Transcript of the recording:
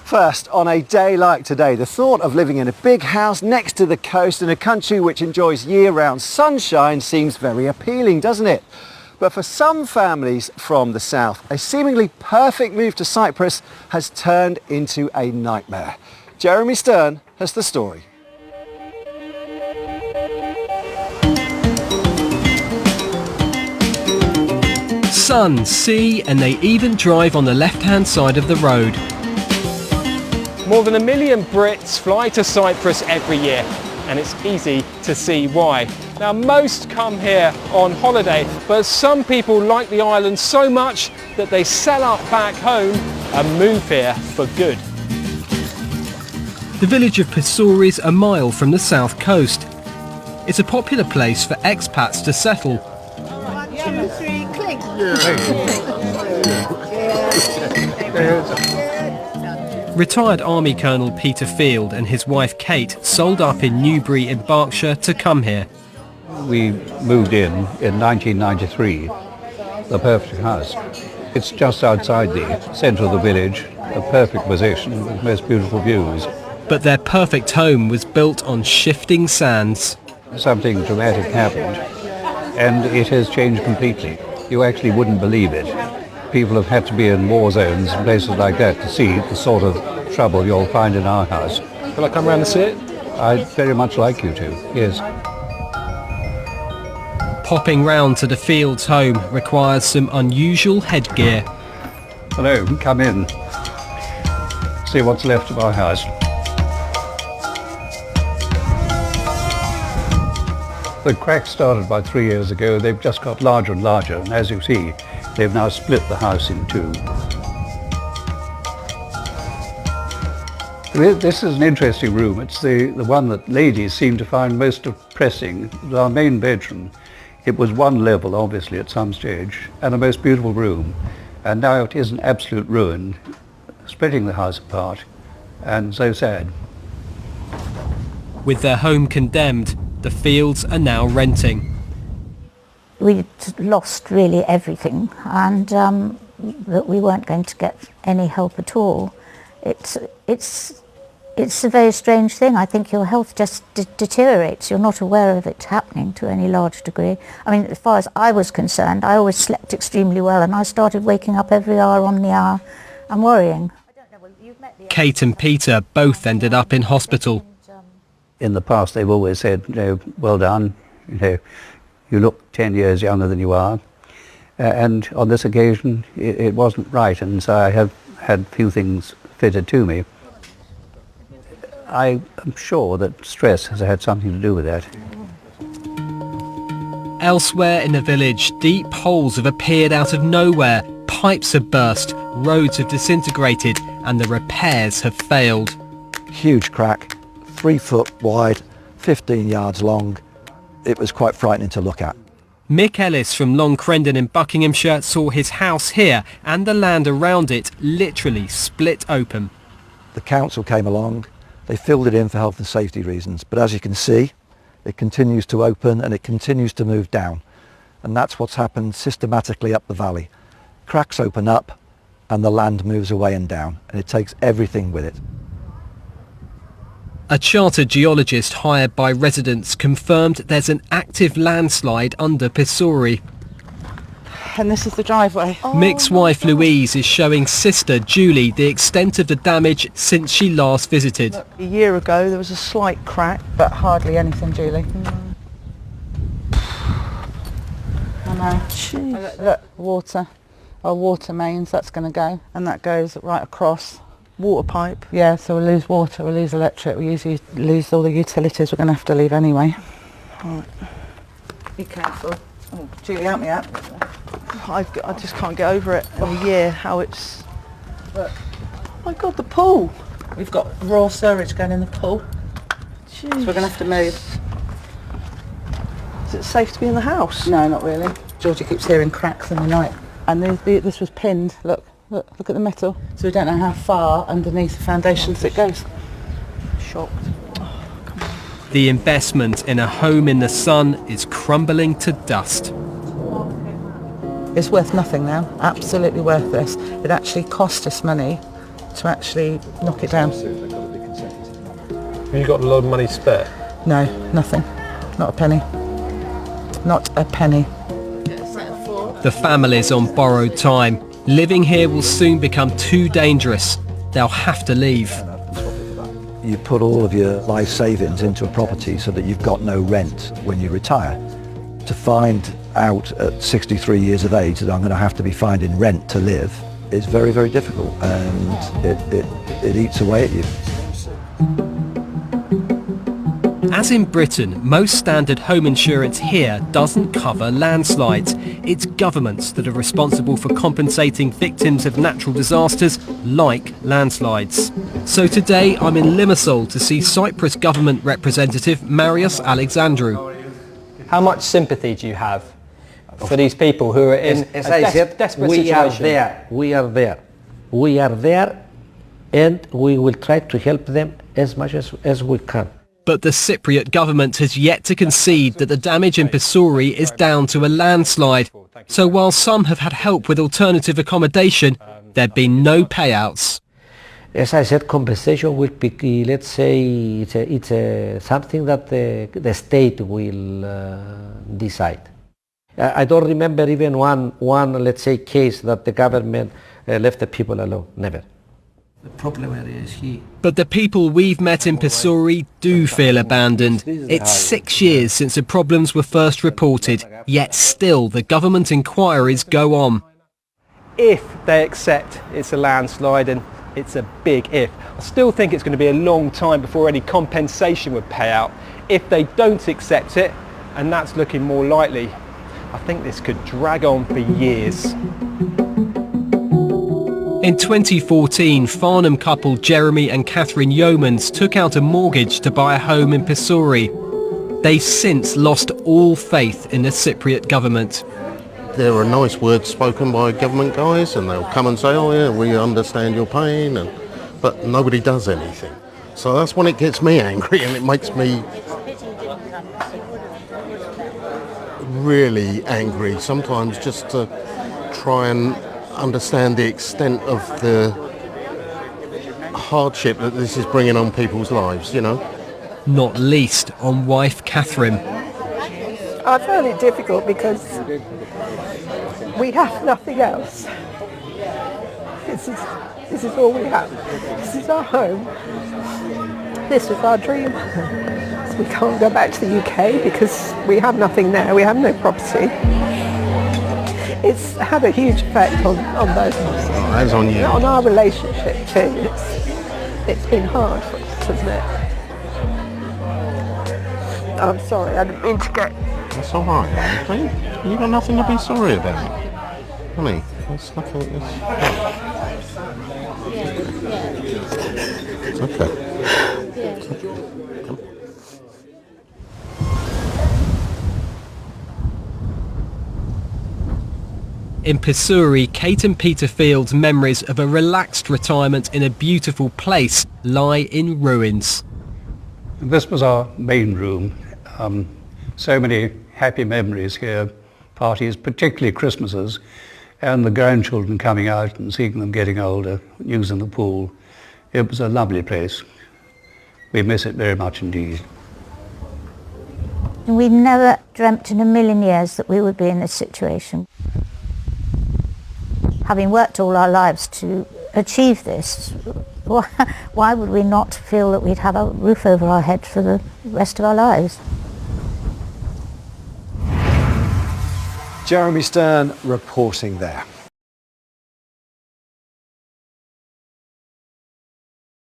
First, on a day like today, the thought of living in a big house next to the coast in a country which enjoys year-round sunshine seems very appealing, doesn't it? But for some families from the south, a seemingly perfect move to Cyprus has turned into a nightmare. Jeremy Stern has the story. Sun, sea, and they even drive on the left-hand side of the road. More than 1 million Brits fly to Cyprus every year, and it's easy to see why. Now, most come here on holiday, but some people like the island so much that they sell up back home and move here for good. The village of Pissouri is a mile from the south coast. It's a popular place for expats to settle. 1, 2, 3, click. Retired Army Colonel Kayt Field and his wife Kate sold up in Newbury in Berkshire to come here. We moved in 1993, the perfect house. It's just outside the centre of the village, a perfect position with most beautiful views. But their perfect home was built on shifting sands. Something dramatic happened, and it has changed completely. You actually wouldn't believe it. People have had to be in war zones and places like that to see the sort of trouble you'll find in our house. Will I come round and see it? I'd very much like you to, yes. Popping round to the Fields' home requires some unusual headgear. Hello, come in. See what's left of our house. The cracks started about 3 years ago. They've just got larger and larger, and as you see, they've now split the house in two. This is an interesting room. It's the one that ladies seem to find most depressing. Our main bedroom. It was one level, obviously, at some stage, and a most beautiful room. And now it is an absolute ruin, splitting the house apart, and so sad. With their home condemned, the Fields are now renting. We'd lost really everything, and that we weren't going to get any help at all. It's a very strange thing. I think your health just deteriorates. You're not aware of it happening to any large degree. I mean, as far as I was concerned, I always slept extremely well, and I started waking up every hour on the hour and worrying. Kate and Peter both ended up in hospital. In the past, they've always said, well done, you look 10 years younger than you are. And on this occasion, it wasn't right, and so I have had few things fitted to me. I am sure that stress has had something to do with that. Elsewhere in the village, deep holes have appeared out of nowhere, pipes have burst, roads have disintegrated, and the repairs have failed. Huge crack, 3 foot wide, 15 yards long. It was quite frightening to look at. Mick Ellis from Long Crendon in Buckinghamshire saw his house here and the land around it literally split open. The council came along, they filled it in for health and safety reasons, but as you can see, it continues to open and it continues to move down. And that's what's happened systematically up the valley. Cracks open up and the land moves away and down, and it takes everything with it. A chartered geologist hired by residents confirmed there's an active landslide under Pissouri. And this is the driveway. Mick's wife Louise is showing sister Julie the extent of the damage since she last visited. Look, a year ago there was a slight crack, but hardly anything, Julie. I know. Jeez. Look, water. Our water mains, that's going to go. And that goes right across. Water pipe? Yeah, so we'll lose water, we'll lose electric, we usually lose all the utilities we're going to have to leave anyway. Right. Be careful. Oh, Julie, help me out. I just can't get over it in a year, how it's... Look. Oh my God, the pool! We've got raw sewage going in the pool. Jeez. So we're going to have to move. Is it safe to be in the house? No, not really. Georgie keeps hearing cracks in the night. And this was pinned, look at the metal. So we don't know how far underneath the foundations it goes. Shocked. The investment in a home in the sun is crumbling to dust. It's worth nothing now, absolutely worthless. It actually cost us money to actually knock it down. Have you got a lot of money spare? No, nothing. Not a penny. Not a penny. The family's on borrowed time. Living here will soon become too dangerous. They'll have to leave. You put all of your life savings into a property so that you've got no rent when you retire. To find out at 63 years of age that I'm going to have to be finding rent to live is very, very difficult, and it eats away at you. As in Britain, most standard home insurance here doesn't cover landslides. It's governments that are responsible for compensating victims of natural disasters like landslides. So today I'm in Limassol to see Cyprus Government representative Marios Alexandrou. How much sympathy do you have for these people who are in desperate situation? We are there, and we will try to help them as much as we can. But the Cypriot government has yet to concede that the damage in Pissouri is down to a landslide. So while some have had help with alternative accommodation, there have been no payouts. As I said, compensation will be, let's say, it's something that the state will decide. I don't remember even one, let's say, case that the government left the people alone. Never. The problem area is here. But the people we've met in Pissouri do feel abandoned. It's 6 years since the problems were first reported, yet still the government inquiries go on. If they accept it's a landslide, and it's a big if, I still think it's going to be a long time before any compensation would pay out. If they don't accept it, and that's looking more likely, I think this could drag on for years. In 2014, Farnham couple Jeremy and Katherine Yeomans took out a mortgage to buy a home in Pissouri. They've since lost all faith in the Cypriot government. There are nice words spoken by government guys, and they'll come and say, oh yeah, we understand your pain, but nobody does anything. So that's when it gets me angry, and it makes me really angry sometimes, just to try and understand the extent of the hardship that this is bringing on people's lives, you know. Not least on wife Katherine. I found it difficult because we have nothing else. This is all we have. This is our home. This was our dream. So we can't go back to the UK because we have nothing there. We have no property. It's had a huge effect on both of us. Oh, as on you. On our relationship too. It's been hard for us, hasn't it? I'm sorry, I didn't mean to get... That's all right, honey. You've got nothing to be sorry about. Honey, it's nothing... It's okay. In Pissouri, Kayt and Peter Field's memories of a relaxed retirement in a beautiful place lie in ruins. This was our main room. So many happy memories here, parties, particularly Christmases, and the grandchildren coming out and seeing them getting older, using the pool. It was a lovely place. We miss it very much indeed. We never dreamt in a million years that we would be in this situation. Having worked all our lives to achieve this, why would we not feel that we'd have a roof over our head for the rest of our lives? Jeremy Stern reporting there.